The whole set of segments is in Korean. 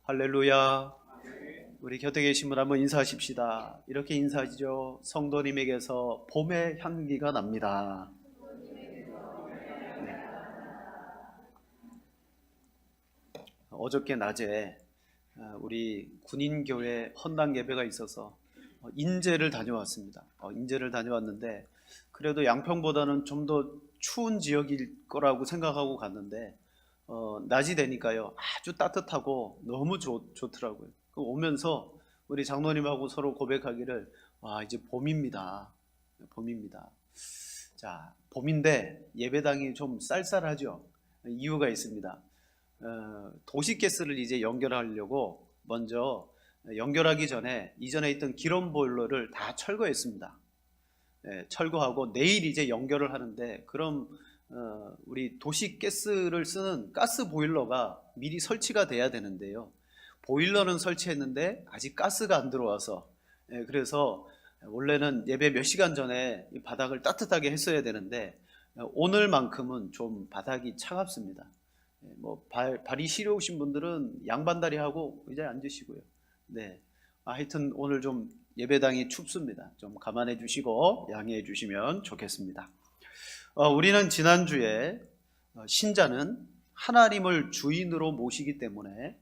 할렐루야. 우리 곁에 계신 분 한번 인사하십시다. 이렇게 인사하시죠. 성도님에게서 봄의 향기가 납니다. 네. 어저께 낮에 우리 군인교회 헌당 예배가 있어서 인제를 다녀왔습니다. 인제를 다녀왔는데 그래도 양평보다는 좀 더 추운 지역일 거라고 생각하고 갔는데 낮이 되니까요 아주 따뜻하고 너무 좋더라고요. 오면서 우리 장로님하고 서로 고백하기를 와 이제 봄입니다. 봄입니다. 자, 봄인데 예배당이 좀 쌀쌀하죠. 이유가 있습니다. 도시가스를 이제 연결하려고 먼저 연결하기 전에 이전에 있던 기름 보일러를 다 철거했습니다. 철거하고 내일 이제 연결을 하는데 그럼 우리 도시가스를 쓰는 가스 보일러가 미리 설치가 돼야 되는데요. 보일러는 설치했는데 아직 가스가 안 들어와서 그래서 원래는 예배 몇 시간 전에 이 바닥을 따뜻하게 했어야 되는데 오늘만큼은 좀 바닥이 차갑습니다. 뭐 발이 시려우신 분들은 양반다리 하고 의자에 앉으시고요. 네, 하여튼 오늘 좀 예배당이 춥습니다. 좀 감안해 주시고 양해해 주시면 좋겠습니다. 우리는 지난주에 신자는 하나님을 주인으로 모시기 때문에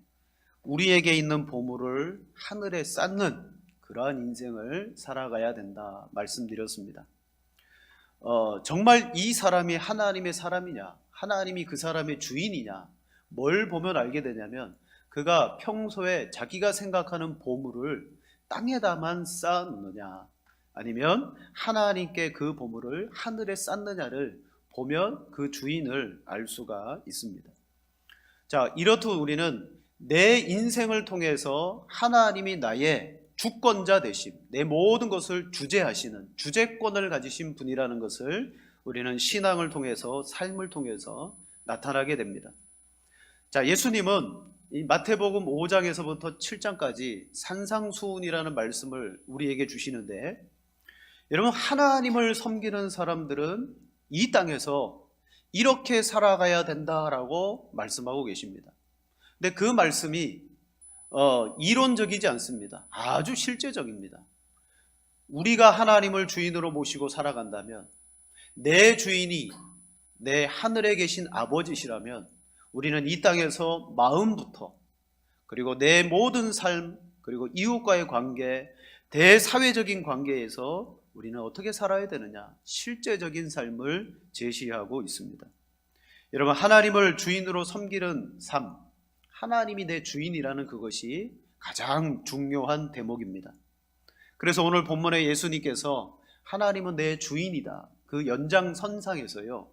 우리에게 있는 보물을 하늘에 쌓는 그러한 인생을 살아가야 된다 말씀드렸습니다. 정말 이 사람이 하나님의 사람이냐, 하나님이 그 사람의 주인이냐, 뭘 보면 알게 되냐면 그가 평소에 자기가 생각하는 보물을 땅에다만 쌓느냐 아니면 하나님께 그 보물을 하늘에 쌓느냐를 보면 그 주인을 알 수가 있습니다. 자, 이렇듯 우리는 내 인생을 통해서 하나님이 나의 주권자 되심, 내 모든 것을 주재하시는 주재권을 가지신 분이라는 것을 우리는 신앙을 통해서 삶을 통해서 나타나게 됩니다. 자, 예수님은 이 마태복음 5장에서부터 7장까지 산상수훈이라는 말씀을 우리에게 주시는데 여러분 하나님을 섬기는 사람들은 이 땅에서 이렇게 살아가야 된다라고 말씀하고 계십니다. 근데 그 말씀이 이론적이지 않습니다. 아주 실제적입니다. 우리가 하나님을 주인으로 모시고 살아간다면 내 주인이 내 하늘에 계신 아버지시라면 우리는 이 땅에서 마음부터 그리고 내 모든 삶 그리고 이웃과의 관계 대사회적인 관계에서 우리는 어떻게 살아야 되느냐 실제적인 삶을 제시하고 있습니다. 여러분 하나님을 주인으로 섬기는 삶 하나님이 내 주인이라는 그것이 가장 중요한 대목입니다. 그래서 오늘 본문에 예수님께서 하나님은 내 주인이다 그 연장선상에서요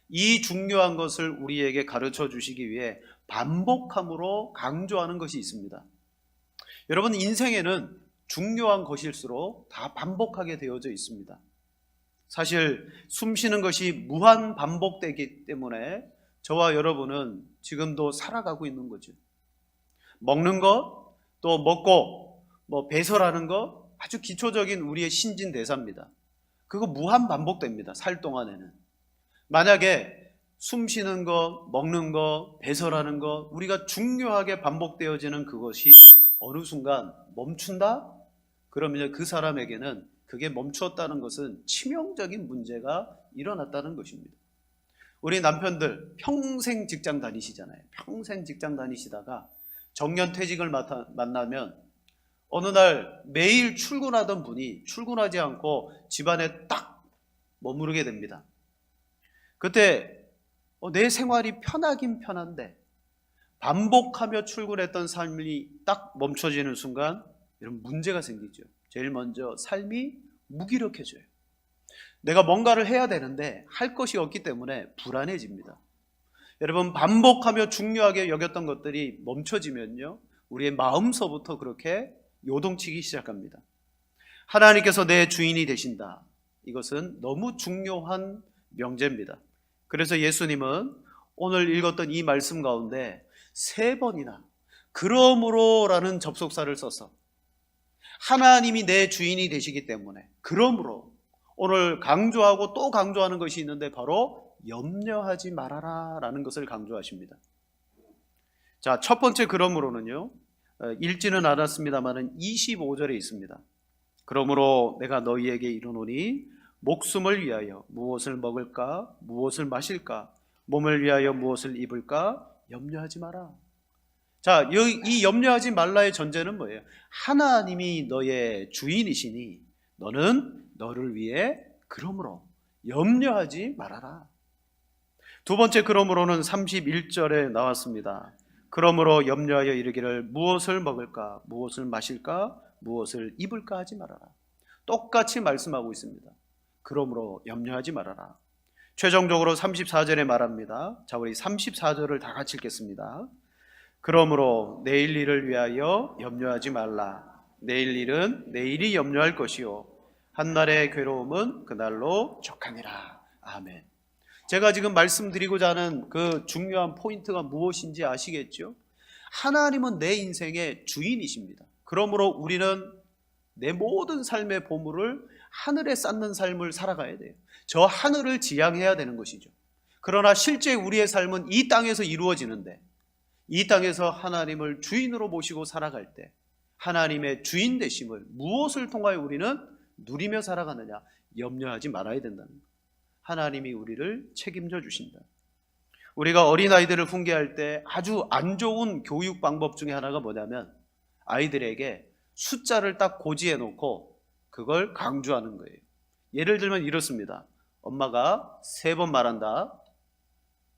이 중요한 것을 우리에게 가르쳐 주시기 위해 반복함으로 강조하는 것이 있습니다. 여러분 인생에는 중요한 것일수록 다 반복하게 되어져 있습니다. 사실 숨 쉬는 것이 무한 반복되기 때문에 저와 여러분은 지금도 살아가고 있는 거죠. 먹는 것, 또 먹고 배설하는 것 아주 기초적인 우리의 신진대사입니다. 그거 무한 반복됩니다. 살 동안에는. 만약에 숨 쉬는 것, 먹는 것, 배설하는 것 우리가 중요하게 반복되어지는 그것이 어느 순간 멈춘다? 그러면 그 사람에게는 그게 멈추었다는 것은 치명적인 문제가 일어났다는 것입니다. 우리 남편들 평생 직장 다니시잖아요. 평생 직장 다니시다가 정년퇴직을 만나면 어느 날 매일 출근하던 분이 출근하지 않고 집안에 딱 머무르게 됩니다. 그때 내 생활이 편하긴 편한데 반복하며 출근했던 삶이 딱 멈춰지는 순간 이런 문제가 생기죠. 제일 먼저 삶이 무기력해져요. 내가 뭔가를 해야 되는데 할 것이 없기 때문에 불안해집니다. 여러분 반복하며 중요하게 여겼던 것들이 멈춰지면요 우리의 마음서부터 그렇게 요동치기 시작합니다. 하나님께서 내 주인이 되신다. 이것은 너무 중요한 명제입니다. 그래서 예수님은 오늘 읽었던 이 말씀 가운데 3번이나 그러므로라는 접속사를 써서 하나님이 내 주인이 되시기 때문에 그러므로 오늘 강조하고 또 강조하는 것이 있는데 바로 염려하지 말아라 라는 것을 강조하십니다. 자, 첫 번째 그러므로는요 읽지는 않았습니다만은 25절에 있습니다. 그러므로 내가 너희에게 이르노니 목숨을 위하여 무엇을 먹을까 무엇을 마실까 몸을 위하여 무엇을 입을까 염려하지 마라. 자, 이 염려하지 말라의 전제는 뭐예요? 하나님이 너의 주인이시니 너는 너를 위해 그러므로 염려하지 말아라. 두 번째 그러므로는 31절에 나왔습니다. 그러므로 염려하여 이르기를 무엇을 먹을까 무엇을 마실까 무엇을 입을까 하지 말아라. 똑같이 말씀하고 있습니다. 그러므로 염려하지 말아라. 최종적으로 34절에 말합니다. 자, 우리 34절을 다 같이 읽겠습니다. 그러므로 내일 일을 위하여 염려하지 말라. 내일 일은 내일이 염려할 것이요 한날의 괴로움은 그날로 족하니라. 아멘. 제가 지금 말씀드리고자 하는 그 중요한 포인트가 무엇인지 아시겠죠? 하나님은 내 인생의 주인이십니다. 그러므로 우리는 내 모든 삶의 보물을 하늘에 쌓는 삶을 살아가야 돼요. 저 하늘을 지향해야 되는 것이죠. 그러나 실제 우리의 삶은 이 땅에서 이루어지는데 이 땅에서 하나님을 주인으로 모시고 살아갈 때 하나님의 주인 되심을 무엇을 통하여 우리는 누리며 살아가느냐? 염려하지 말아야 된다는 거예요. 하나님이 우리를 책임져 주신다. 우리가 어린아이들을 훈계할 때 아주 안 좋은 교육 방법 중에 하나가 뭐냐면 아이들에게 숫자를 딱 고지해 놓고 그걸 강조하는 거예요. 예를 들면 이렇습니다. 엄마가 3번 말한다.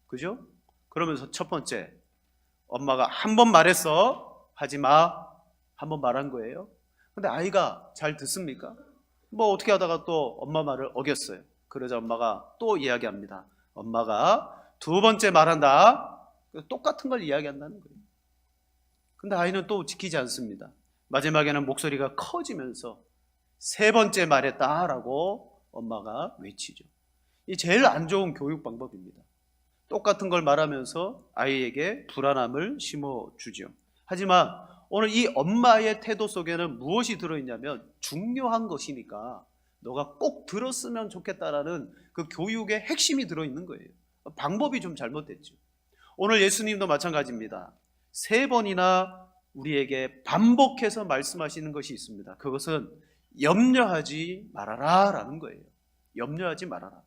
그죠? 그러면서 첫 번째, 엄마가 한 번 말했어. 하지 마. 한 번 말한 거예요. 근데 아이가 잘 듣습니까? 뭐 어떻게 하다가 또 엄마 말을 어겼어요. 그러자 엄마가 또 이야기합니다. 엄마가 2번째 말한다. 똑같은 걸 이야기한다는 거예요. 근데 아이는 또 지키지 않습니다. 마지막에는 목소리가 커지면서 3번째 말했다라고 엄마가 외치죠. 이 제일 안 좋은 교육 방법입니다. 똑같은 걸 말하면서 아이에게 불안함을 심어주죠. 하지만 오늘 이 엄마의 태도 속에는 무엇이 들어있냐면 중요한 것이니까 너가 꼭 들었으면 좋겠다라는 그 교육의 핵심이 들어있는 거예요. 방법이 좀 잘못됐죠. 오늘 예수님도 마찬가지입니다. 3번이나 우리에게 반복해서 말씀하시는 것이 있습니다. 그것은 염려하지 말아라 라는 거예요. 염려하지 말아라.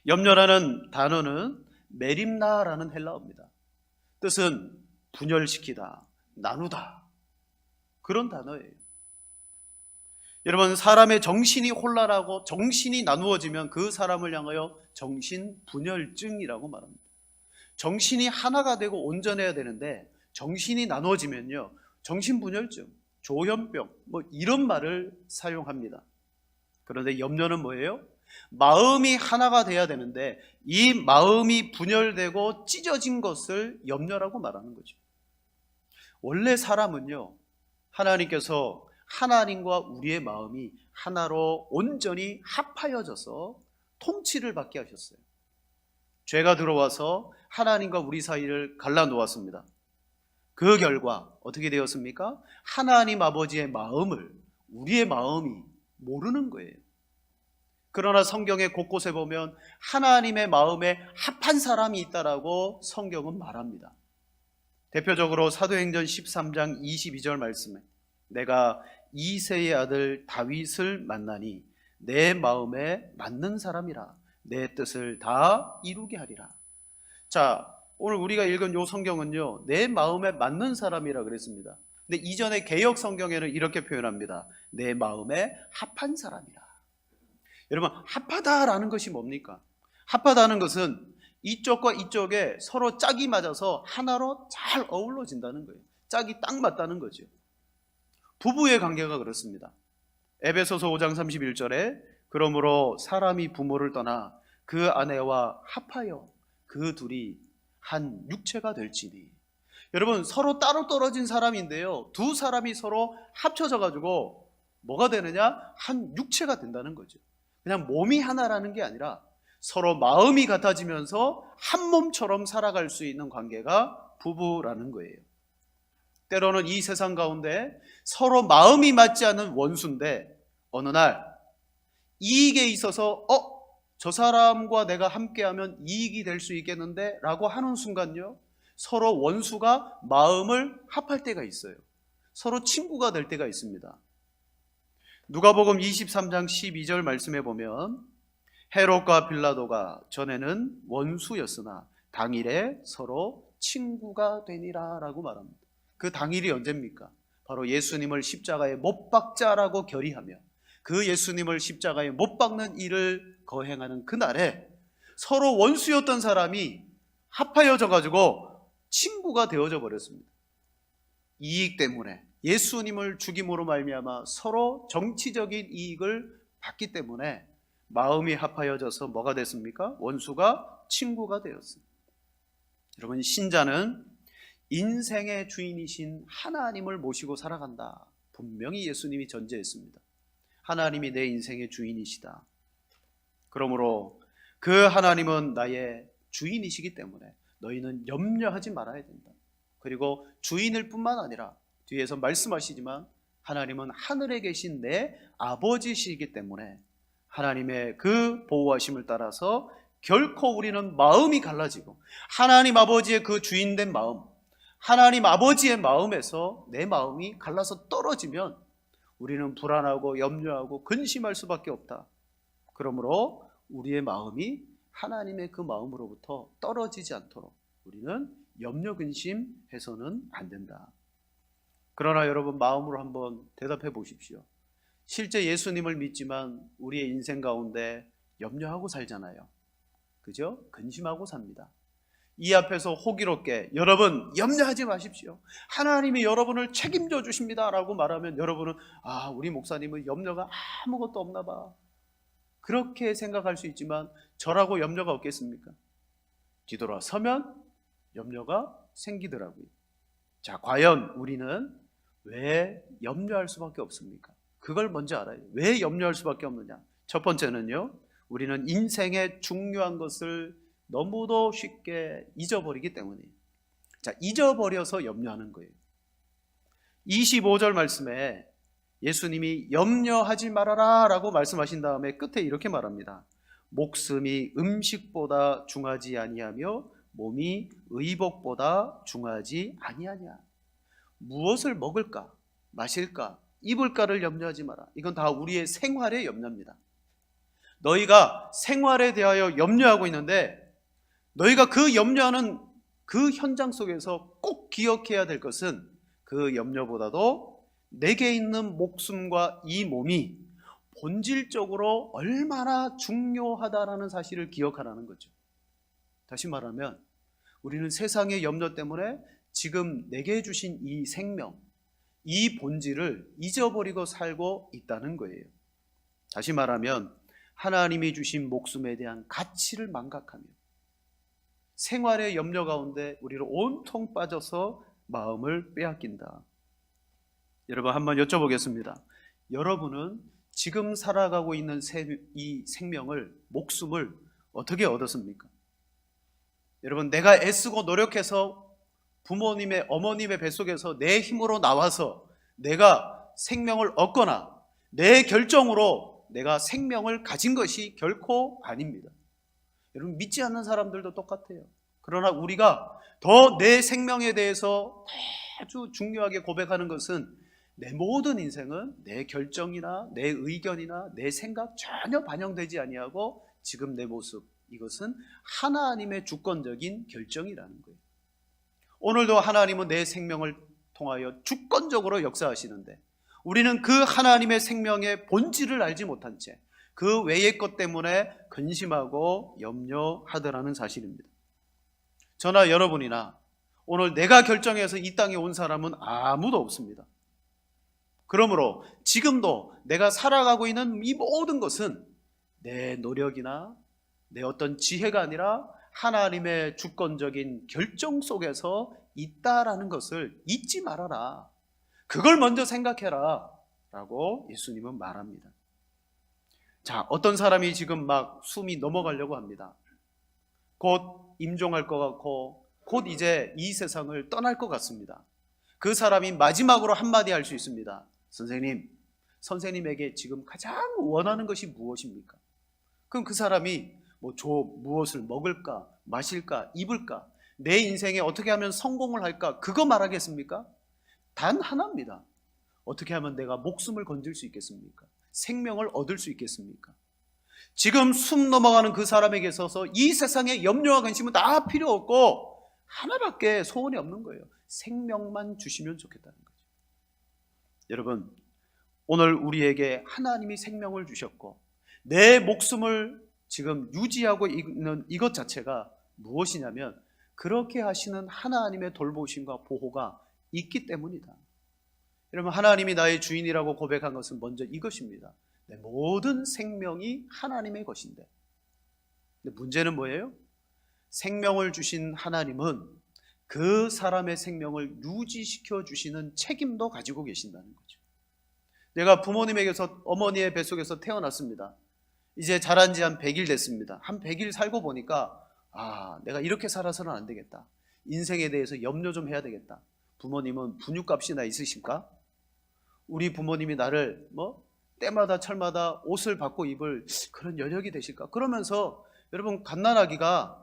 염려라는 단어는 메림나라는 헬라어입니다. 뜻은 분열시키다, 나누다, 그런 단어예요. 여러분, 사람의 정신이 혼란하고 정신이 나누어지면 그 사람을 향하여 정신분열증이라고 말합니다. 정신이 하나가 되고 온전해야 되는데 정신이 나누어지면요, 정신분열증, 조현병, 뭐 이런 말을 사용합니다. 그런데 염려는 뭐예요? 마음이 하나가 돼야 되는데 이 마음이 분열되고 찢어진 것을 염려라고 말하는 거죠. 원래 사람은요, 하나님께서 하나님과 우리의 마음이 하나로 온전히 합하여져서 통치를 받게 하셨어요. 죄가 들어와서 하나님과 우리 사이를 갈라놓았습니다. 그 결과 어떻게 되었습니까? 하나님 아버지의 마음을 우리의 마음이 모르는 거예요. 그러나 성경의 곳곳에 보면 하나님의 마음에 합한 사람이 있다라고 성경은 말합니다. 대표적으로 사도행전 13장 22절 말씀에 내가 이새의 아들 다윗을 만나니 내 마음에 맞는 사람이라 내 뜻을 다 이루게 하리라. 자, 오늘 우리가 읽은 이 성경은요, 내 마음에 맞는 사람이라 그랬습니다. 근데 이전에 개역 성경에는 이렇게 표현합니다. 내 마음에 합한 사람이라. 여러분, 합하다라는 것이 뭡니까? 합하다는 것은 이쪽과 이쪽에 서로 짝이 맞아서 하나로 잘 어우러진다는 거예요. 짝이 딱 맞다는 거죠. 부부의 관계가 그렇습니다. 에베소서 5장 31절에 그러므로 사람이 부모를 떠나 그 아내와 합하여 그 둘이 한 육체가 될지니. 여러분, 서로 따로 떨어진 사람인데요, 두 사람이 서로 합쳐져 가지고 뭐가 되느냐? 한 육체가 된다는 거죠. 그냥 몸이 하나라는 게 아니라 서로 마음이 같아지면서 한 몸처럼 살아갈 수 있는 관계가 부부라는 거예요. 때로는 이 세상 가운데 서로 마음이 맞지 않는 원수인데 어느 날 이익에 있어서 저 사람과 내가 함께하면 이익이 될 수 있겠는데 라고 하는 순간요, 서로 원수가 마음을 합할 때가 있어요. 서로 친구가 될 때가 있습니다. 누가복음 23장 12절 말씀해 보면 헤롯과 빌라도가 전에는 원수였으나 당일에 서로 친구가 되니라 라고 말합니다. 그 당일이 언제입니까? 바로 예수님을 십자가에 못 박자라고 결의하며 그 예수님을 십자가에 못 박는 일을 거행하는 그날에 서로 원수였던 사람이 합하여져 가지고 친구가 되어져 버렸습니다. 이익 때문에, 예수님을 죽임으로 말미암아 서로 정치적인 이익을 받기 때문에 마음이 합하여져서 뭐가 됐습니까? 원수가 친구가 되었습니다. 여러분, 신자는 인생의 주인이신 하나님을 모시고 살아간다. 분명히 예수님이 전제했습니다. 하나님이 내 인생의 주인이시다. 그러므로 그 하나님은 나의 주인이시기 때문에 너희는 염려하지 말아야 된다. 그리고 주인일 뿐만 아니라 뒤에서 말씀하시지만 하나님은 하늘에 계신 내 아버지시기 때문에 하나님의 그 보호하심을 따라서 결코 우리는 마음이 갈라지고 하나님 아버지의 그 주인된 마음, 하나님 아버지의 마음에서 내 마음이 갈라서 떨어지면 우리는 불안하고 염려하고 근심할 수밖에 없다. 그러므로 우리의 마음이 하나님의 그 마음으로부터 떨어지지 않도록 우리는 염려 근심해서는 안 된다. 그러나 여러분, 마음으로 한번 대답해 보십시오. 실제 예수님을 믿지만 우리의 인생 가운데 염려하고 살잖아요. 그죠? 근심하고 삽니다. 이 앞에서 호기롭게 여러분 염려하지 마십시오, 하나님이 여러분을 책임져 주십니다 라고 말하면 여러분은 우리 목사님은 염려가 아무것도 없나 봐, 그렇게 생각할 수 있지만 저라고 염려가 없겠습니까? 뒤돌아서면 염려가 생기더라고요. 자, 과연 우리는 왜 염려할 수밖에 없습니까? 그걸 먼저 알아요. 왜 염려할 수밖에 없느냐? 첫 번째는요, 우리는 인생의 중요한 것을 너무도 쉽게 잊어버리기 때문이에요. 자, 잊어버려서 염려하는 거예요. 25절 말씀에 예수님이 염려하지 말아라 라고 말씀하신 다음에 끝에 이렇게 말합니다. 목숨이 음식보다 중하지 아니하며 몸이 의복보다 중하지 아니하냐. 무엇을 먹을까, 마실까, 입을까를 염려하지 마라. 이건 다 우리의 생활의 염려입니다. 너희가 생활에 대하여 염려하고 있는데 너희가 그 염려하는 그 현장 속에서 꼭 기억해야 될 것은 그 염려보다도 내게 있는 목숨과 이 몸이 본질적으로 얼마나 중요하다라는 사실을 기억하라는 거죠. 다시 말하면 우리는 세상의 염려 때문에 지금 내게 주신 이 생명, 이 본질을 잊어버리고 살고 있다는 거예요. 다시 말하면 하나님이 주신 목숨에 대한 가치를 망각하며 생활의 염려 가운데 우리를 온통 빠져서 마음을 빼앗긴다. 여러분, 한번 여쭤보겠습니다. 여러분은 지금 살아가고 있는 이 생명을, 목숨을 어떻게 얻었습니까? 여러분, 내가 애쓰고 노력해서 부모님의, 어머님의 뱃속에서 내 힘으로 나와서 내가 생명을 얻거나 내 결정으로 내가 생명을 가진 것이 결코 아닙니다. 여러분, 믿지 않는 사람들도 똑같아요. 그러나 우리가 더 내 생명에 대해서 아주 중요하게 고백하는 것은 내 모든 인생은 내 결정이나 내 의견이나 내 생각 전혀 반영되지 아니하고 지금 내 모습, 이것은 하나님의 주권적인 결정이라는 거예요. 오늘도 하나님은 내 생명을 통하여 주권적으로 역사하시는데 우리는 그 하나님의 생명의 본질을 알지 못한 채 그 외의 것 때문에 근심하고 염려하더라는 사실입니다. 저나 여러분이나 오늘 내가 결정해서 이 땅에 온 사람은 아무도 없습니다. 그러므로 지금도 내가 살아가고 있는 이 모든 것은 내 노력이나 내 어떤 지혜가 아니라 하나님의 주권적인 결정 속에서 있다라는 것을 잊지 말아라. 그걸 먼저 생각해라 라고 예수님은 말합니다. 자, 어떤 사람이 지금 막 숨이 넘어가려고 합니다. 곧 임종할 것 같고 곧 이제 이 세상을 떠날 것 같습니다. 그 사람이 마지막으로 한마디 할 수 있습니다. 선생님에게 지금 가장 원하는 것이 무엇입니까? 그럼 그 사람이 무엇을 먹을까, 마실까, 입을까, 내 인생에 어떻게 하면 성공을 할까? 그거 말하겠습니까? 단 하나입니다. 어떻게 하면 내가 목숨을 건질 수 있겠습니까? 생명을 얻을 수 있겠습니까? 지금 숨 넘어가는 그 사람에게 있어서 이 세상에 염려와 근심은 다 필요 없고 하나밖에 소원이 없는 거예요. 생명만 주시면 좋겠다는 거죠. 여러분, 오늘 우리에게 하나님이 생명을 주셨고 내 목숨을 지금 유지하고 있는 이것 자체가 무엇이냐면 그렇게 하시는 하나님의 돌보심과 보호가 있기 때문이다. 여러분, 하나님이 나의 주인이라고 고백한 것은 먼저 이것입니다. 내 모든 생명이 하나님의 것인데, 근데 문제는 뭐예요? 생명을 주신 하나님은 그 사람의 생명을 유지시켜 주시는 책임도 가지고 계신다는 거죠. 내가 부모님에게서 어머니의 뱃속에서 태어났습니다. 이제 자란 지 한 100일 됐습니다. 한 100일 살고 보니까 내가 이렇게 살아서는 안 되겠다. 인생에 대해서 염려 좀 해야 되겠다. 부모님은 분유값이나 있으실까? 우리 부모님이 나를 때마다 철마다 옷을 받고 입을 그런 여력이 되실까? 그러면서 여러분, 갓난아기가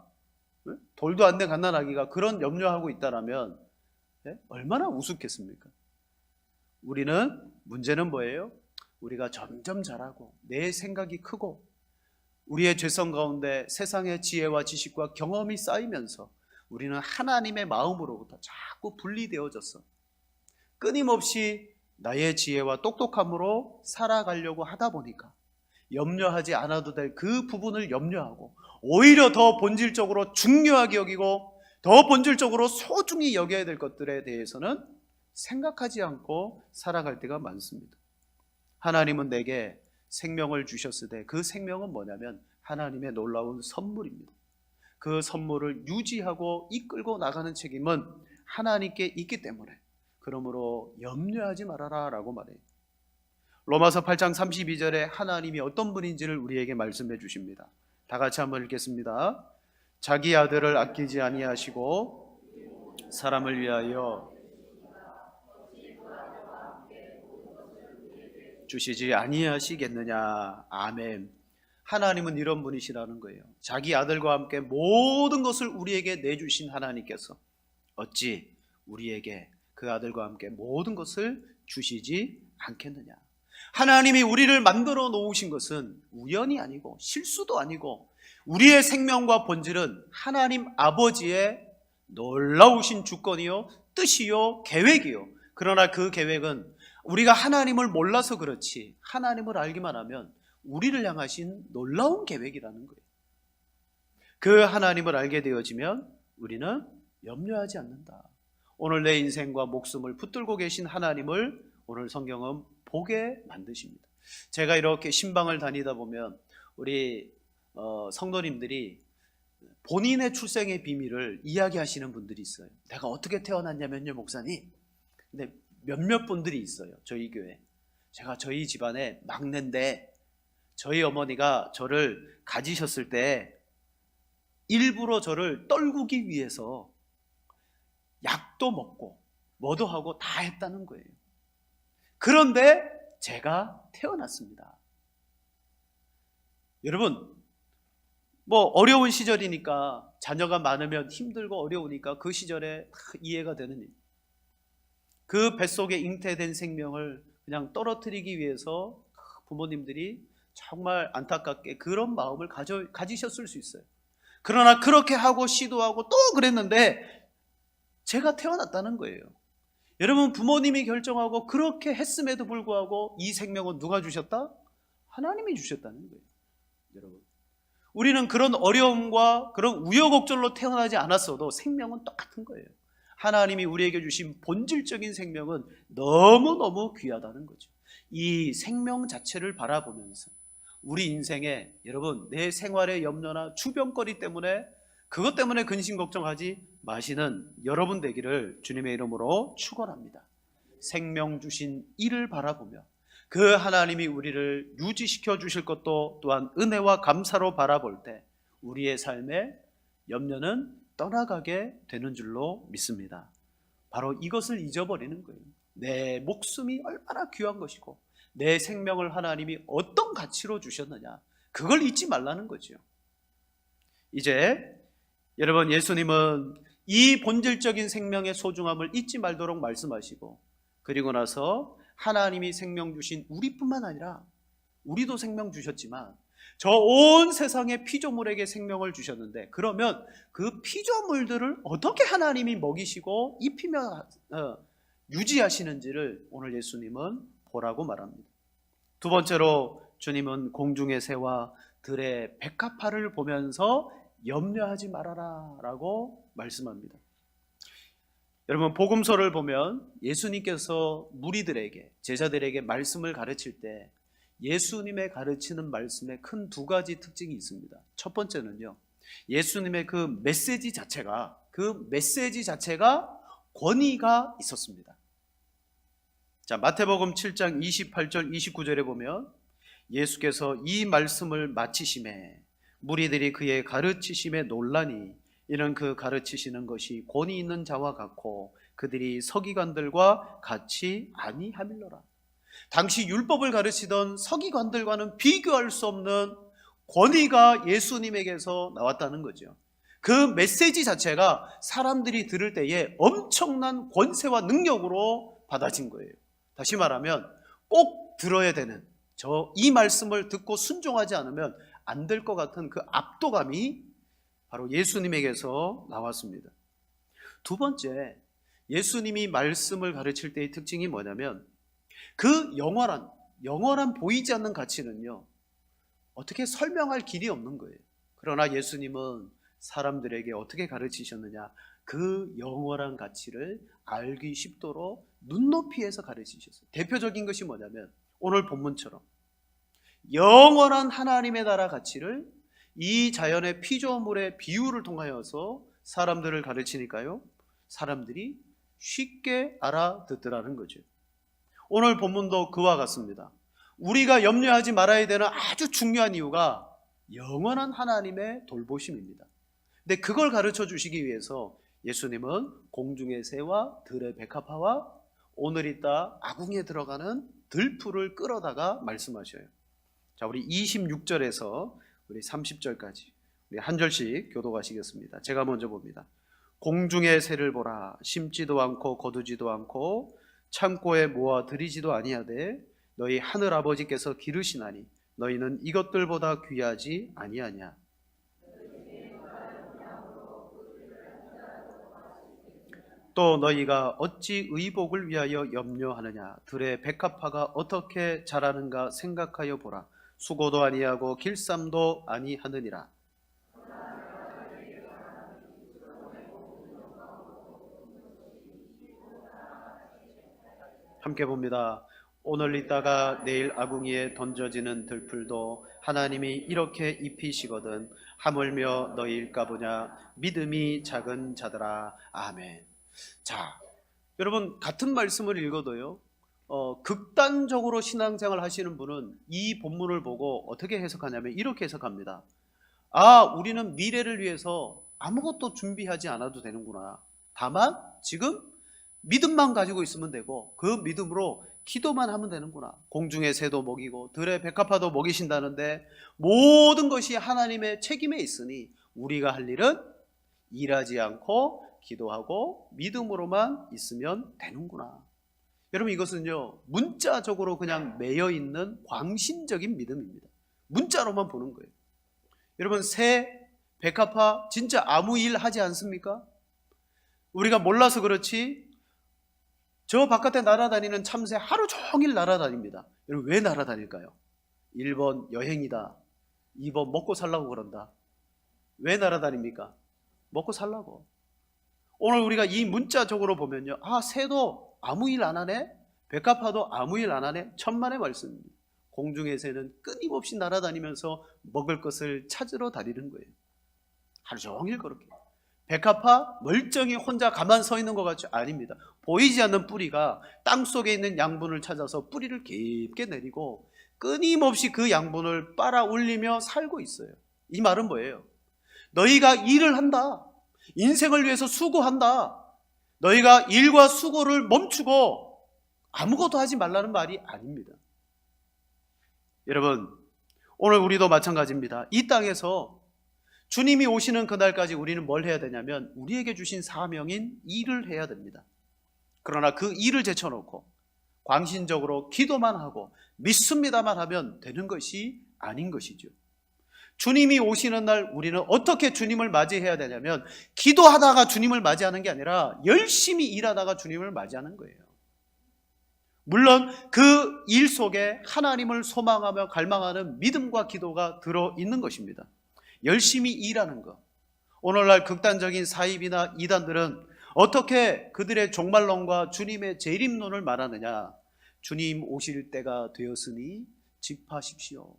돌도 안 된 갓난아기가 그런 염려하고 있다라면 얼마나 우습겠습니까? 문제는 뭐예요? 우리가 점점 자라고 내 생각이 크고 우리의 죄성 가운데 세상의 지혜와 지식과 경험이 쌓이면서 우리는 하나님의 마음으로부터 자꾸 분리되어졌어. 끊임없이 나의 지혜와 똑똑함으로 살아가려고 하다 보니까 염려하지 않아도 될 그 부분을 염려하고 오히려 더 본질적으로 중요하게 여기고 더 본질적으로 소중히 여겨야 될 것들에 대해서는 생각하지 않고 살아갈 때가 많습니다. 하나님은 내게 생명을 주셨을 때 그 생명은 뭐냐면 하나님의 놀라운 선물입니다. 그 선물을 유지하고 이끌고 나가는 책임은 하나님께 있기 때문에 그러므로 염려하지 말아라 라고 말해요. 로마서 8장 32절에 하나님이 어떤 분인지를 우리에게 말씀해 주십니다. 다 같이 한번 읽겠습니다. 자기 아들을 아끼지 아니하시고 사람을 위하여 주시지 아니하시겠느냐. 아멘. 하나님은 이런 분이시라는 거예요. 자기 아들과 함께 모든 것을 우리에게 내주신 하나님께서 어찌 우리에게 그 아들과 함께 모든 것을 주시지 않겠느냐. 하나님이 우리를 만들어 놓으신 것은 우연이 아니고 실수도 아니고 우리의 생명과 본질은 하나님 아버지의 놀라우신 주권이요 뜻이요 계획이요. 그러나 그 계획은 우리가 하나님을 몰라서 그렇지 하나님을 알기만 하면 우리를 향하신 놀라운 계획이라는 거예요. 그 하나님을 알게 되어지면 우리는 염려하지 않는다. 오늘 내 인생과 목숨을 붙들고 계신 하나님을 오늘 성경은 보게 만드십니다. 제가 이렇게 신방을 다니다 보면 우리 성도님들이 본인의 출생의 비밀을 이야기하시는 분들이 있어요. 내가 어떻게 태어났냐면요 목사님. 근데 몇몇 분들이 있어요. 저희 교회. 제가 저희 집안의 막내인데 저희 어머니가 저를 가지셨을 때 일부러 저를 떨구기 위해서 약도 먹고 뭐도 하고 다 했다는 거예요. 그런데 제가 태어났습니다. 여러분, 어려운 시절이니까 자녀가 많으면 힘들고 어려우니까 그 시절에 이해가 되는 일. 그 뱃속에 잉태된 생명을 그냥 떨어뜨리기 위해서 부모님들이 정말 안타깝게 그런 마음을 가지셨을 수 있어요. 그러나 그렇게 하고 시도하고 또 그랬는데 제가 태어났다는 거예요. 여러분, 부모님이 결정하고 그렇게 했음에도 불구하고 이 생명은 누가 주셨다? 하나님이 주셨다는 거예요. 여러분, 우리는 그런 어려움과 그런 우여곡절로 태어나지 않았어도 생명은 똑같은 거예요. 하나님이 우리에게 주신 본질적인 생명은 너무너무 귀하다는 거죠. 이 생명 자체를 바라보면서 우리 인생에 여러분 내 생활의 염려나 주변거리 때문에 그것 때문에 근심 걱정하지 마시는 여러분 되기를 주님의 이름으로 축원합니다. 생명 주신 이를 바라보며 그 하나님이 우리를 유지시켜 주실 것도 또한 은혜와 감사로 바라볼 때 우리의 삶의 염려는 떠나가게 되는 줄로 믿습니다. 바로 이것을 잊어버리는 거예요. 내 목숨이 얼마나 귀한 것이고 내 생명을 하나님이 어떤 가치로 주셨느냐, 그걸 잊지 말라는 거죠. 이제 여러분, 예수님은 이 본질적인 생명의 소중함을 잊지 말도록 말씀하시고, 그리고 나서 하나님이 생명 주신 우리뿐만 아니라 우리도 생명 주셨지만 저 온 세상의 피조물에게 생명을 주셨는데, 그러면 그 피조물들을 어떻게 하나님이 먹이시고 입히며 유지하시는지를 오늘 예수님은 보라고 말합니다. 두 번째로 주님은 공중의 새와 들의 백합화를 보면서 염려하지 말아라 라고 말씀합니다. 여러분, 복음서를 보면 예수님께서 무리들에게, 제자들에게 말씀을 가르칠 때 예수님의 가르치는 말씀에 큰 두 가지 특징이 있습니다. 첫 번째는요, 예수님의 그 메시지 자체가 권위가 있었습니다. 자, 마태복음 7장 28절 29절에 보면 예수께서 이 말씀을 마치심에 무리들이 그의 가르치심에 놀라니 이는 그 가르치시는 것이 권위 있는 자와 같고 그들이 서기관들과 같이 아니함일러라. 당시 율법을 가르치던 서기관들과는 비교할 수 없는 권위가 예수님에게서 나왔다는 거죠. 그 메시지 자체가 사람들이 들을 때에 엄청난 권세와 능력으로 받아진 거예요. 다시 말하면 꼭 들어야 되는, 이 말씀을 듣고 순종하지 않으면 안 될 것 같은 그 압도감이 바로 예수님에게서 나왔습니다. 두 번째, 예수님이 말씀을 가르칠 때의 특징이 뭐냐면 그 영원한 보이지 않는 가치는요, 어떻게 설명할 길이 없는 거예요. 그러나 예수님은 사람들에게 어떻게 가르치셨느냐, 그 영원한 가치를 알기 쉽도록 눈높이에서 가르치셨어요. 대표적인 것이 뭐냐면 오늘 본문처럼 영원한 하나님의 나라 가치를 이 자연의 피조물의 비유를 통하여서 사람들을 가르치니까요, 사람들이 쉽게 알아듣더라는 거죠. 오늘 본문도 그와 같습니다. 우리가 염려하지 말아야 되는 아주 중요한 이유가 영원한 하나님의 돌보심입니다. 근데 그걸 가르쳐 주시기 위해서 예수님은 공중의 새와 들의 백합화와 오늘 이따 아궁이에 들어가는 들풀을 끌어다가 말씀하셔요. 자, 우리 26절에서 우리 30절까지 우리 한 절씩 교독하시겠습니다. 제가 먼저 봅니다. 공중의 새를 보라. 심지도 않고 거두지도 않고 창고에 모아 들이지도 아니하되 너희 하늘 아버지께서 기르시나니 너희는 이것들보다 귀하지 아니하냐. 또 너희가 어찌 의복을 위하여 염려하느냐. 들의 백합화가 어떻게 자라는가 생각하여 보라. 수고도 아니하고 길쌈도 아니하느니라. 함께 봅니다. 오늘 있다가 내일 아궁이에 던져지는 들풀도 하나님이 이렇게 입히시거든 하물며 너희일까 보냐. 믿음이 작은 자들아. 아멘. 자, 여러분, 같은 말씀을 읽어도요, 극단적으로 신앙생활 하시는 분은 이 본문을 보고 어떻게 해석하냐면 이렇게 해석합니다. 아, 우리는 미래를 위해서 아무것도 준비하지 않아도 되는구나. 다만 지금 믿음만 가지고 있으면 되고 그 믿음으로 기도만 하면 되는구나. 공중의 새도 먹이고 들의 백합화도 먹이신다는데 모든 것이 하나님의 책임에 있으니 우리가 할 일은 일하지 않고 기도하고 믿음으로만 있으면 되는구나. 여러분, 이것은요, 문자적으로 그냥 매여 있는 광신적인 믿음입니다. 문자로만 보는 거예요. 여러분, 새, 백합화 진짜 아무 일 하지 않습니까? 우리가 몰라서 그렇지 저 바깥에 날아다니는 참새 하루 종일 날아다닙니다. 여러분, 왜 날아다닐까요? 1번 여행이다, 2번 먹고 살라고 그런다. 왜 날아다닙니까? 먹고 살라고. 오늘 우리가 이 문자적으로 보면요, 아, 새도 아무 일 안 하네, 백합화도 아무 일 안 하네. 천만의 말씀입니다. 공중의 새는 끊임없이 날아다니면서 먹을 것을 찾으러 다니는 거예요. 하루 종일 그렇게. 백합화 멀쩡히 혼자 가만 서 있는 것 같죠? 아닙니다. 보이지 않는 뿌리가 땅속에 있는 양분을 찾아서 뿌리를 깊게 내리고 끊임없이 그 양분을 빨아 올리며 살고 있어요. 이 말은 뭐예요? 너희가 일을 한다, 인생을 위해서 수고한다, 너희가 일과 수고를 멈추고 아무것도 하지 말라는 말이 아닙니다. 여러분, 오늘 우리도 마찬가지입니다. 이 땅에서 주님이 오시는 그날까지 우리는 뭘 해야 되냐면 우리에게 주신 사명인 일을 해야 됩니다. 그러나 그 일을 제쳐놓고 광신적으로 기도만 하고 믿습니다만 하면 되는 것이 아닌 것이죠. 주님이 오시는 날 우리는 어떻게 주님을 맞이해야 되냐면 기도하다가 주님을 맞이하는 게 아니라 열심히 일하다가 주님을 맞이하는 거예요. 물론 그 일 속에 하나님을 소망하며 갈망하는 믿음과 기도가 들어있는 것입니다. 열심히 일하는 것. 오늘날 극단적인 사입이나 이단들은 어떻게 그들의 종말론과 주님의 재림론을 말하느냐. 주님 오실 때가 되었으니 집 파십시오.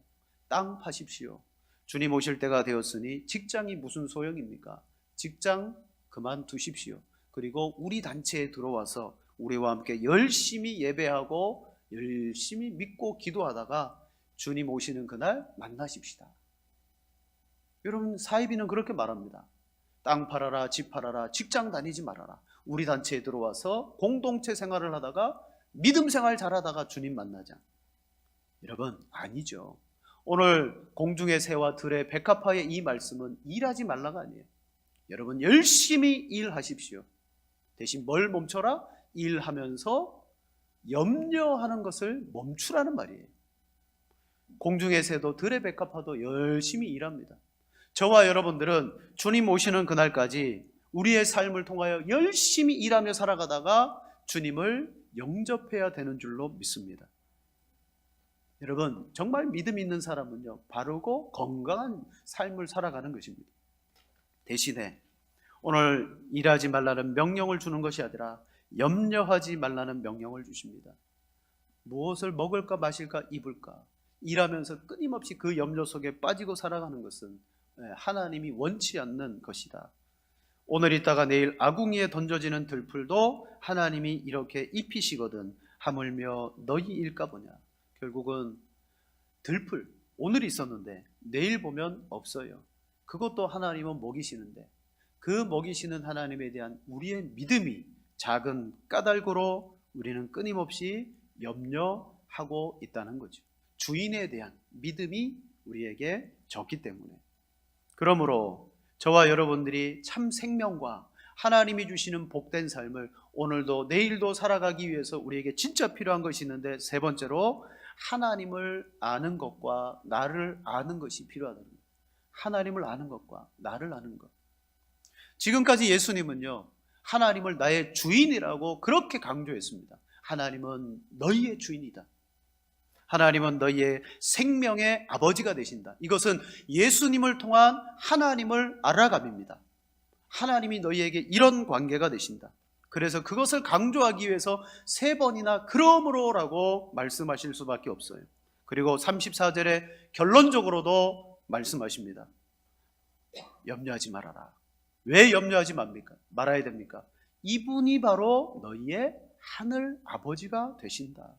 땅 파십시오. 주님 오실 때가 되었으니 직장이 무슨 소용입니까? 직장 그만두십시오. 그리고 우리 단체에 들어와서 우리와 함께 열심히 예배하고 열심히 믿고 기도하다가 주님 오시는 그날 만나십시다. 여러분, 사이비는 그렇게 말합니다. 땅 팔아라, 집 팔아라, 직장 다니지 말아라. 우리 단체에 들어와서 공동체 생활을 하다가 믿음 생활 잘하다가 주님 만나자. 여러분, 아니죠. 오늘 공중의 새와 들의 백합화의 이 말씀은 일하지 말라가 아니에요. 여러분, 열심히 일하십시오. 대신 뭘 멈춰라? 일하면서 염려하는 것을 멈추라는 말이에요. 공중의 새도 들의 백합화도 열심히 일합니다. 저와 여러분들은 주님 오시는 그날까지 우리의 삶을 통하여 열심히 일하며 살아가다가 주님을 영접해야 되는 줄로 믿습니다. 여러분, 정말 믿음 있는 사람은요, 바르고 건강한 삶을 살아가는 것입니다. 대신에 오늘 일하지 말라는 명령을 주는 것이 아니라 염려하지 말라는 명령을 주십니다. 무엇을 먹을까 마실까 입을까 일하면서 끊임없이 그 염려 속에 빠지고 살아가는 것은 하나님이 원치 않는 것이다. 오늘 있다가 내일 아궁이에 던져지는 들풀도 하나님이 이렇게 입히시거든 하물며 너희 일까 보냐. 결국은 들풀 오늘 있었는데 내일 보면 없어요. 그것도 하나님은 먹이시는데 그 먹이시는 하나님에 대한 우리의 믿음이 작은 까닭으로 우리는 끊임없이 염려하고 있다는 거죠. 주인에 대한 믿음이 우리에게 적기 때문에. 그러므로 저와 여러분들이 참 생명과 하나님이 주시는 복된 삶을 오늘도 내일도 살아가기 위해서 우리에게 진짜 필요한 것이 있는데, 세 번째로 하나님을 아는 것과 나를 아는 것이 필요하다는 거예요. 하나님을 아는 것과 나를 아는 것. 지금까지 예수님은요, 하나님을 나의 주인이라고 그렇게 강조했습니다. 하나님은 너희의 주인이다. 하나님은 너희의 생명의 아버지가 되신다. 이것은 예수님을 통한 하나님을 알아감입니다. 하나님이 너희에게 이런 관계가 되신다. 그래서 그것을 강조하기 위해서 3번이나 그러므로라고 말씀하실 수밖에 없어요. 그리고 34절에 결론적으로도 말씀하십니다. 염려하지 말아라. 왜 염려하지 말아야 됩니까? 이분이 바로 너희의 하늘 아버지가 되신다.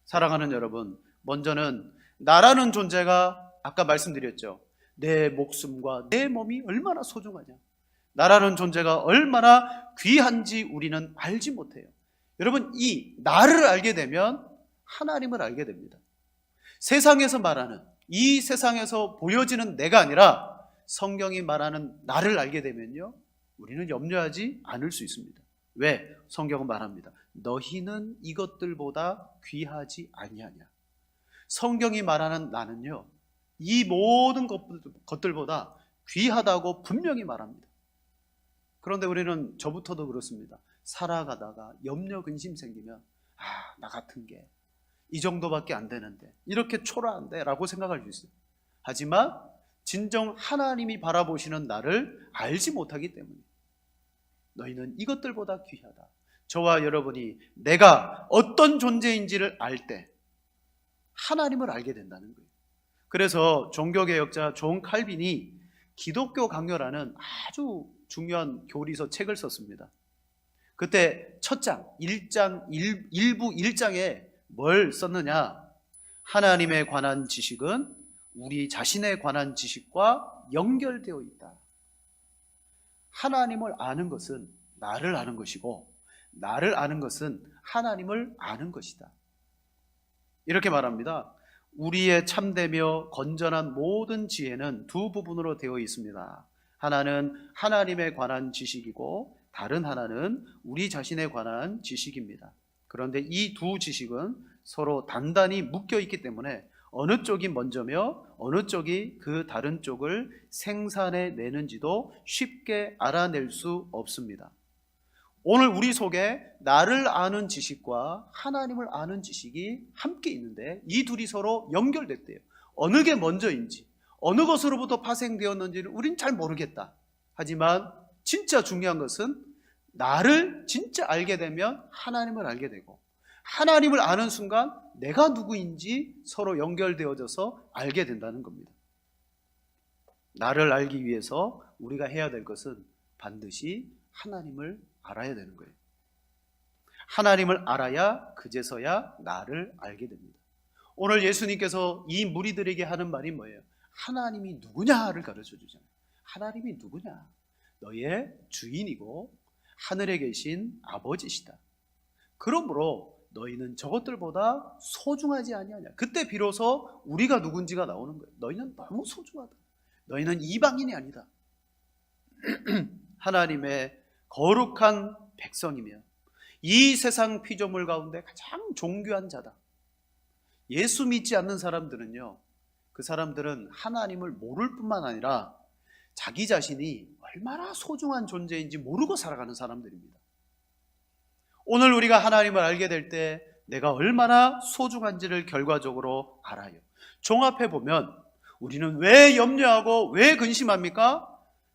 사랑하는 여러분, 먼저는 나라는 존재가 아까 말씀드렸죠. 내 목숨과 내 몸이 얼마나 소중하냐. 나라는 존재가 얼마나 귀한지 우리는 알지 못해요. 여러분, 이 나를 알게 되면 하나님을 알게 됩니다. 세상에서 말하는, 이 세상에서 보여지는 내가 아니라 성경이 말하는 나를 알게 되면요, 우리는 염려하지 않을 수 있습니다. 왜? 성경은 말합니다. 너희는 이것들보다 귀하지 아니하냐. 성경이 말하는 나는요, 이 모든 것들보다 귀하다고 분명히 말합니다. 그런데 우리는 저부터도 그렇습니다. 살아가다가 염려 근심 생기면 나 같은 게 이 정도밖에 안 되는데, 이렇게 초라한데 라고 생각할 수 있어요. 하지만 진정 하나님이 바라보시는 나를 알지 못하기 때문에 너희는 이것들보다 귀하다. 저와 여러분이 내가 어떤 존재인지를 알 때 하나님을 알게 된다는 거예요. 그래서 종교개혁자 존 칼빈이 기독교 강요라는 아주 중요한 교리서 책을 썼습니다. 그때 첫 장, 1장, 일부 1장에 뭘 썼느냐? 하나님에 관한 지식은 우리 자신에 관한 지식과 연결되어 있다. 하나님을 아는 것은 나를 아는 것이고, 나를 아는 것은 하나님을 아는 것이다. 이렇게 말합니다. 우리의 참되며 건전한 모든 지혜는 두 부분으로 되어 있습니다. 하나는 하나님에 관한 지식이고 다른 하나는 우리 자신에 관한 지식입니다. 그런데 이 두 지식은 서로 단단히 묶여 있기 때문에 어느 쪽이 먼저며 어느 쪽이 그 다른 쪽을 생산해 내는지도 쉽게 알아낼 수 없습니다. 오늘 우리 속에 나를 아는 지식과 하나님을 아는 지식이 함께 있는데 이 둘이 서로 연결됐대요. 어느 게 먼저인지, 어느 것으로부터 파생되었는지를 우린 잘 모르겠다. 하지만 진짜 중요한 것은 나를 진짜 알게 되면 하나님을 알게 되고, 하나님을 아는 순간 내가 누구인지 서로 연결되어져서 알게 된다는 겁니다. 나를 알기 위해서 우리가 해야 될 것은 반드시 하나님을 알아야 되는 거예요. 하나님을 알아야 그제서야 나를 알게 됩니다. 오늘 예수님께서 이 무리들에게 하는 말이 뭐예요? 하나님이 누구냐를 가르쳐 주잖아요. 하나님이 누구냐? 너의 주인이고 하늘에 계신 아버지시다. 그러므로 너희는 저것들보다 소중하지 아니하냐. 그때 비로소 우리가 누군지가 나오는 거예요. 너희는 너무 소중하다. 너희는 이방인이 아니다. 하나님의 거룩한 백성이며 이 세상 피조물 가운데 가장 존귀한 자다. 예수 믿지 않는 사람들은요, 그 사람들은 하나님을 모를 뿐만 아니라 자기 자신이 얼마나 소중한 존재인지 모르고 살아가는 사람들입니다. 오늘 우리가 하나님을 알게 될 때 내가 얼마나 소중한지를 결과적으로 알아요. 종합해 보면 우리는 왜 염려하고 왜 근심합니까?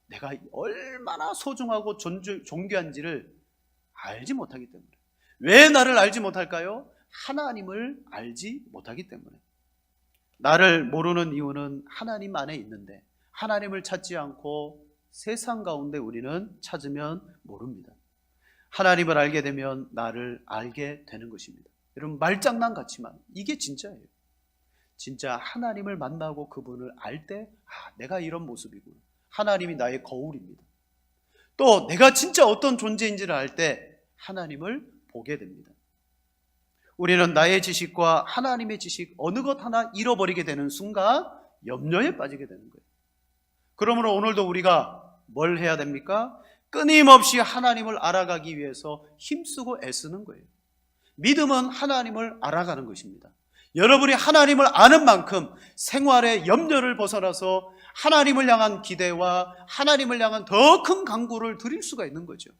내가 얼마나 소중하고 존귀한지를 알지 못하기 때문에. 왜 나를 알지 못할까요? 하나님을 알지 못하기 때문에. 나를 모르는 이유는 하나님 안에 있는데 하나님을 찾지 않고 세상 가운데 우리는 찾으면 모릅니다. 하나님을 알게 되면 나를 알게 되는 것입니다. 여러분, 말장난 같지만 이게 진짜예요. 진짜 하나님을 만나고 그분을 알 때 내가 이런 모습이구나. 하나님이 나의 거울입니다. 또 내가 진짜 어떤 존재인지를 알 때 하나님을 보게 됩니다. 우리는 나의 지식과 하나님의 지식 어느 것 하나 잃어버리게 되는 순간 염려에 빠지게 되는 거예요. 그러므로 오늘도 우리가 뭘 해야 됩니까? 끊임없이 하나님을 알아가기 위해서 힘쓰고 애쓰는 거예요. 믿음은 하나님을 알아가는 것입니다. 여러분이 하나님을 아는 만큼 생활의 염려를 벗어나서 하나님을 향한 기대와 하나님을 향한 더 큰 간구를 드릴 수가 있는 거죠.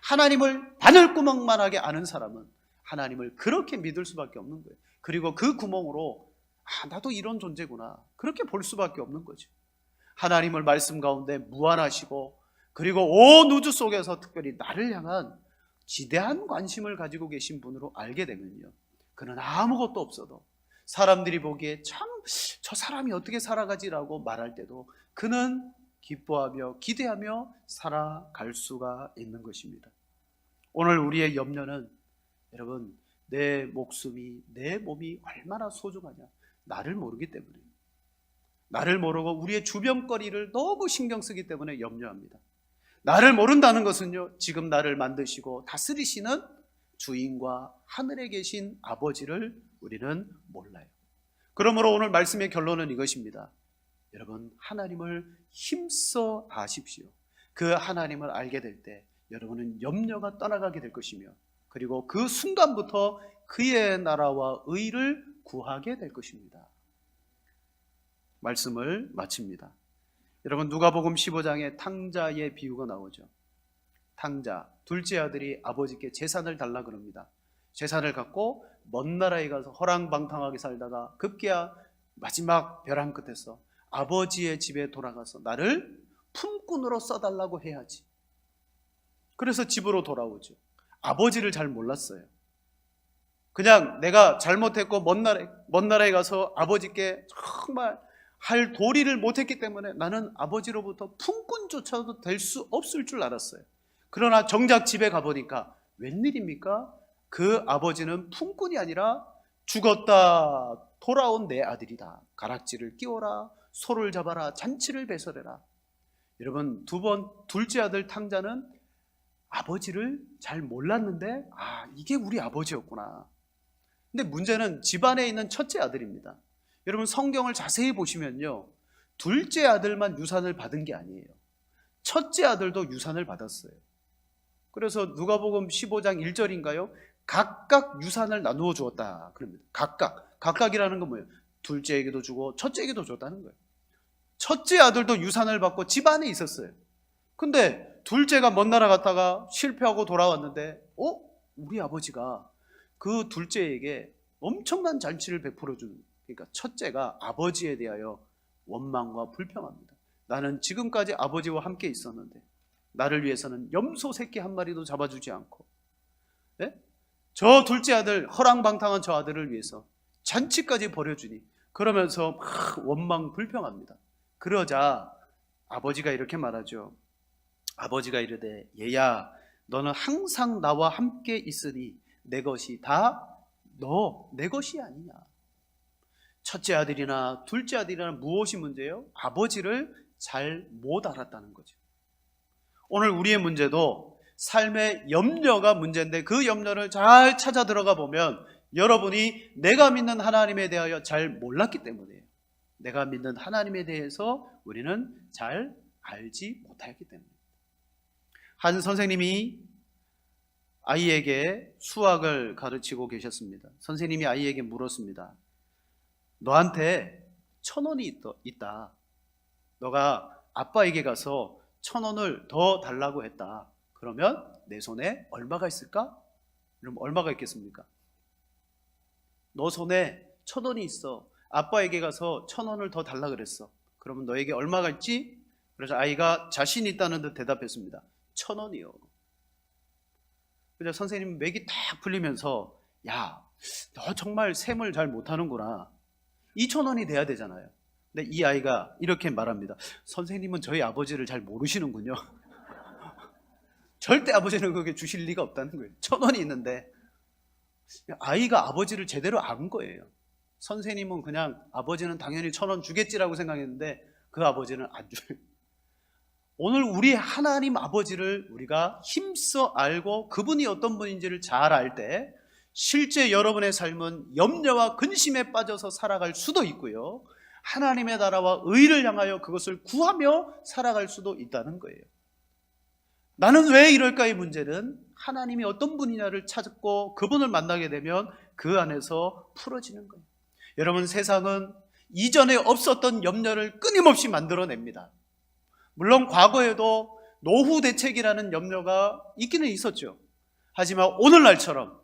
하나님을 바늘구멍만하게 아는 사람은 하나님을 그렇게 믿을 수밖에 없는 거예요. 그리고 그 구멍으로 나도 이런 존재구나, 그렇게 볼 수밖에 없는 거죠. 하나님을 말씀 가운데 무한하시고 그리고 온 우주 속에서 특별히 나를 향한 지대한 관심을 가지고 계신 분으로 알게 되면요, 그는 아무것도 없어도 사람들이 보기에 참 저 사람이 어떻게 살아가지라고 말할 때도 그는 기뻐하며 기대하며 살아갈 수가 있는 것입니다. 오늘 우리의 염려는 여러분, 내 목숨이, 내 몸이 얼마나 소중하냐, 나를 모르기 때문에, 나를 모르고 우리의 주변거리를 너무 신경 쓰기 때문에 염려합니다. 나를 모른다는 것은요, 지금 나를 만드시고 다스리시는 주인과 하늘에 계신 아버지를 우리는 몰라요. 그러므로 오늘 말씀의 결론은 이것입니다. 여러분, 하나님을 힘써 아십시오. 그 하나님을 알게 될 때 여러분은 염려가 떠나가게 될 것이며, 그리고 그 순간부터 그의 나라와 의를 구하게 될 것입니다. 말씀을 마칩니다. 여러분, 누가복음 15장에 탕자의 비유가 나오죠. 탕자, 둘째 아들이 아버지께 재산을 달라 그럽니다. 재산을 갖고 먼 나라에 가서 허랑방탕하게 살다가 급기야 마지막 벼랑 끝에서 아버지의 집에 돌아가서 나를 품꾼으로 써달라고 해야지. 그래서 집으로 돌아오죠. 아버지를 잘 몰랐어요. 그냥 내가 잘못했고 먼 나라에 가서 아버지께 정말 할 도리를 못했기 때문에 나는 아버지로부터 품꾼조차도 될 수 없을 줄 알았어요. 그러나 정작 집에 가보니까 웬일입니까? 그 아버지는 품꾼이 아니라 죽었다 돌아온 내 아들이다. 가락지를 끼워라, 소를 잡아라, 잔치를 배설해라. 여러분, 둘째 아들 탕자는 아버지를 잘 몰랐는데 이게 우리 아버지였구나. 근데 문제는 집안에 있는 첫째 아들입니다. 여러분 성경을 자세히 보시면요, 둘째 아들만 유산을 받은 게 아니에요. 첫째 아들도 유산을 받았어요. 그래서 누가복음 15장 1절인가요? 각각 유산을 나누어 주었다 그럽니다. 각각이라는 건 뭐예요? 둘째에게도 주고 첫째에게도 줬다는 거예요. 첫째 아들도 유산을 받고 집안에 있었어요. 근데 둘째가 먼 나라 갔다가 실패하고 돌아왔는데 우리 아버지가 그 둘째에게 엄청난 잔치를 베풀어 준, 그러니까 첫째가 아버지에 대하여 원망과 불평합니다. 나는 지금까지 아버지와 함께 있었는데 나를 위해서는 염소 새끼 한 마리도 잡아주지 않고, 네? 저 둘째 아들, 허랑방탕한 저 아들을 위해서 잔치까지 벌여주니, 그러면서 막 원망 불평합니다. 그러자 아버지가 이렇게 말하죠. 아버지가 이르되 얘야, 너는 항상 나와 함께 있으니 내 것이 다 내 것이 아니냐. 첫째 아들이나 둘째 아들이나 무엇이 문제예요? 아버지를 잘 못 알았다는 거죠. 오늘 우리의 문제도 삶의 염려가 문제인데, 그 염려를 잘 찾아 들어가 보면 여러분이 내가 믿는 하나님에 대하여 잘 몰랐기 때문이에요. 내가 믿는 하나님에 대해서 우리는 잘 알지 못하였기 때문입니다. 한 선생님이 아이에게 수학을 가르치고 계셨습니다. 선생님이 아이에게 물었습니다. 너한테 1,000원이 있다. 너가 아빠에게 가서 1,000원을 더 달라고 했다. 그러면 내 손에 얼마가 있을까? 그럼 얼마가 있겠습니까? 너 손에 1,000원이 있어. 아빠에게 가서 1,000원을 더 달라 그랬어. 그러면 너에게 얼마가 있지? 그래서 아이가 자신 있다는 듯 대답했습니다. 1,000원이요. 그래서 선생님 맥이 딱 풀리면서, 야, 너 정말 셈을 잘 못하는구나. 2,000원이 돼야 되잖아요. 근데 이 아이가 이렇게 말합니다. 선생님은 저희 아버지를 잘 모르시는군요. 절대 아버지는 그렇게 주실 리가 없다는 거예요. 1,000원이 있는데. 아이가 아버지를 제대로 안 거예요. 선생님은 그냥 아버지는 당연히 1,000원 주겠지라고 생각했는데 그 아버지는 안 줘요. 오늘 우리 하나님 아버지를 우리가 힘써 알고 그분이 어떤 분인지를 잘 알 때 실제 여러분의 삶은 염려와 근심에 빠져서 살아갈 수도 있고요, 하나님의 나라와 의를 향하여 그것을 구하며 살아갈 수도 있다는 거예요. 나는 왜 이럴까의 문제는 하나님이 어떤 분이냐를 찾고 그분을 만나게 되면 그 안에서 풀어지는 거예요. 여러분, 세상은 이전에 없었던 염려를 끊임없이 만들어냅니다. 물론 과거에도 노후 대책이라는 염려가 있기는 있었죠. 하지만 오늘날처럼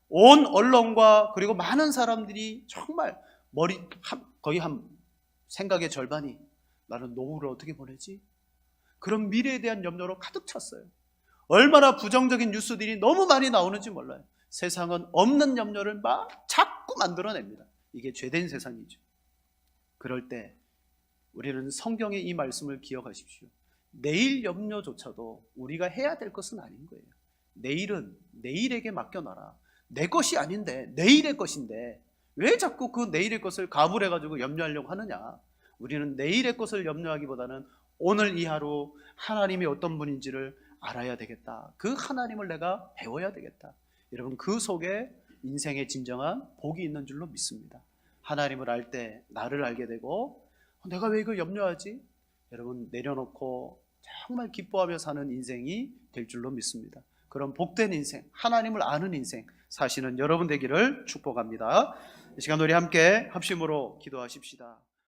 온 언론과 그리고 많은 사람들이 정말 거의 한 생각의 절반이 나는 노후를 어떻게 보내지? 그런 미래에 대한 염려로 가득 찼어요. 얼마나 부정적인 뉴스들이 너무 많이 나오는지 몰라요. 세상은 없는 염려를 막 자꾸 만들어냅니다. 이게 죄된 세상이죠. 그럴 때 우리는 성경의 이 말씀을 기억하십시오. 내일 염려조차도 우리가 해야 될 것은 아닌 거예요. 내일은 내일에게 맡겨놔라. 내 것이 아닌데, 내일의 것인데 왜 자꾸 그 내일의 것을 가물해가지고 염려하려고 하느냐. 우리는 내일의 것을 염려하기보다는 오늘 이 하루 하나님이 어떤 분인지를 알아야 되겠다. 그 하나님을 내가 배워야 되겠다. 여러분, 그 속에 인생의 진정한 복이 있는 줄로 믿습니다. 하나님을 알 때 나를 알게 되고, 내가 왜 이걸 염려하지? 여러분, 내려놓고 정말 기뻐하며 사는 인생이 될 줄로 믿습니다. 그런 복된 인생, 하나님을 아는 인생 사시는 여러분 되기를 축복합니다. 이 시간 우리 함께 합심으로 기도하십시다.